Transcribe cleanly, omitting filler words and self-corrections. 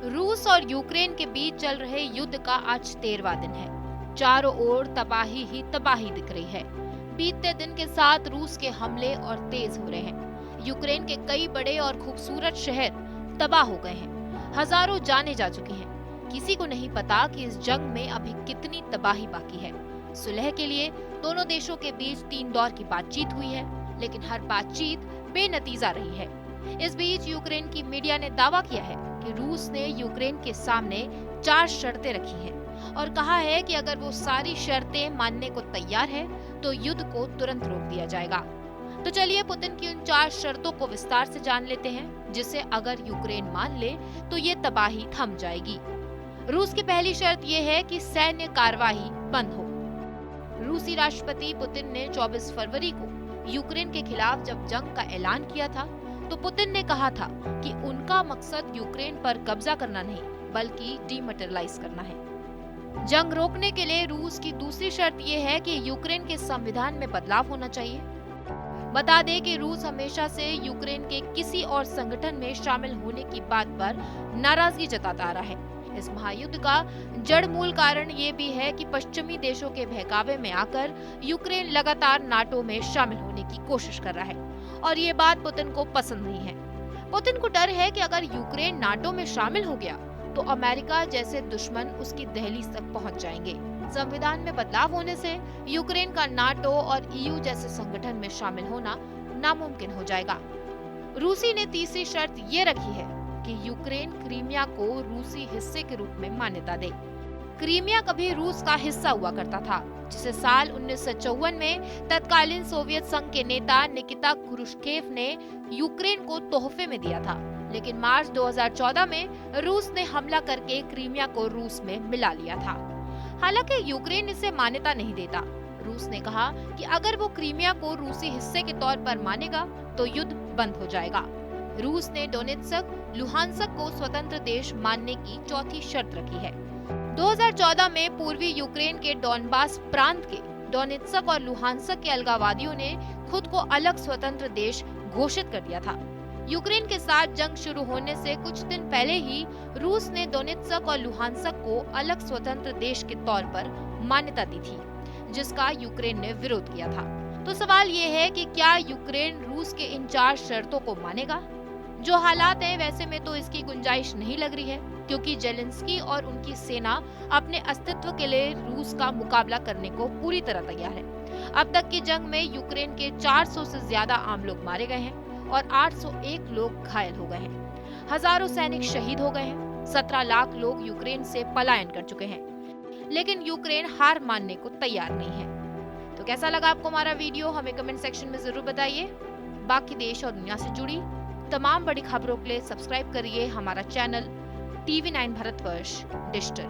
रूस और यूक्रेन के बीच चल रहे युद्ध का आज 13वां दिन है। चारों ओर तबाही ही तबाही दिख रही है। बीतते दिन के साथ रूस के हमले और तेज हो रहे हैं। यूक्रेन के कई बड़े और खूबसूरत शहर तबाह हो गए हैं। हजारों जानें जा चुकी हैं। किसी को नहीं पता कि इस जंग में अभी कितनी तबाही बाकी है। सुलह के लिए दोनों देशों के बीच 3 दौर की बातचीत हुई है, लेकिन हर बातचीत बेनतीजा रही है। इस बीच यूक्रेन की मीडिया ने दावा किया है कि रूस ने यूक्रेन के सामने 4 शर्तें रखी हैं और कहा है कि अगर वो सारी शर्तें मानने को तैयार है तो युद्ध को तुरंत रोक दिया जाएगा। तो चलिए पुतिन की उन 4 शर्तों को विस्तार से जान लेते हैं, जिसे अगर यूक्रेन मान ले तो ये तबाही थम जाएगी। रूस की पहली शर्त ये है कि सैन्य कार्यवाही बंद हो। रूसी राष्ट्रपति पुतिन ने 24 फरवरी को यूक्रेन के खिलाफ जब जंग का ऐलान किया था, तो पुतिन ने कहा था कि उनका मकसद यूक्रेन पर कब्जा करना नहीं, बल्कि डीमटेरियलाइज करना है। जंग रोकने के लिए रूस की दूसरी शर्त यह है कि यूक्रेन के संविधान में बदलाव होना चाहिए। बता दें कि रूस हमेशा से यूक्रेन के किसी और संगठन में शामिल होने की बात पर नाराजगी जताता आ रहा है। इस महायुद्ध का जड़ मूल कारण ये भी है कि पश्चिमी देशों के बहकावे में आकर यूक्रेन लगातार नाटो में शामिल होने की कोशिश कर रहा है और ये बात पुतिन को पसंद नहीं है। पुतिन को डर है कि अगर यूक्रेन नाटो में शामिल हो गया तो अमेरिका जैसे दुश्मन उसकी दहलीज तक पहुंच जाएंगे। संविधान में बदलाव होने से यूक्रेन का नाटो और ईयू जैसे संगठन में शामिल होना नामुमकिन हो जाएगा। रूसी ने तीसरी शर्त ये रखी है कि यूक्रेन क्रीमिया को रूसी हिस्से के रूप में मान्यता दे। क्रीमिया कभी रूस का हिस्सा हुआ करता था, जिसे साल 1954 में तत्कालीन सोवियत संघ के नेता निकिता क्रुश्चेव ने यूक्रेन को तोहफे में दिया था, लेकिन मार्च 2014 में रूस ने हमला करके क्रीमिया को रूस में मिला लिया था। हालांकि यूक्रेन इसे मान्यता नहीं देता। रूस ने कहा कि अगर वो क्रीमिया को रूसी हिस्से के तौर पर मानेगा तो युद्ध बंद हो जाएगा। रूस ने डोनेत्स्क, लुहांस्क को स्वतंत्र देश मानने की चौथी शर्त रखी है। 2014 में पूर्वी यूक्रेन के डॉनबास प्रांत के डोनेत्स्क और लुहांस्क के अलगाववादियों ने खुद को अलग स्वतंत्र देश घोषित कर दिया था। यूक्रेन के साथ जंग शुरू होने से कुछ दिन पहले ही रूस ने डोनेत्स्क और लुहांस्क को अलग स्वतंत्र देश के तौर पर मान्यता दी थी, जिसका यूक्रेन ने विरोध किया था। तो सवाल ये है कि क्या यूक्रेन रूस के इन 4 शर्तों को मानेगा? जो हालात है वैसे में तो इसकी गुंजाइश नहीं लग रही है, क्योंकि जेलेंस्की और उनकी सेना अपने अस्तित्व के लिए रूस का मुकाबला करने को पूरी तरह तैयार है। अब तक की जंग में यूक्रेन के 400 से ज्यादा आम लोग मारे गए हैं और 801 लोग घायल हो गए हैं। हजारों सैनिक शहीद हो गए हैं। 17 लाख लोग यूक्रेन से पलायन कर चुके हैं, लेकिन यूक्रेन हार मानने को तैयार नहीं है। तो कैसा लगा आपको हमारा वीडियो, हमें कमेंट सेक्शन में जरूर बताइए। बाकी देश और दुनिया से जुड़ी तमाम बड़ी खबरों के लिए सब्सक्राइब करिए हमारा चैनल TV9 भारतवर्ष डिजिटल।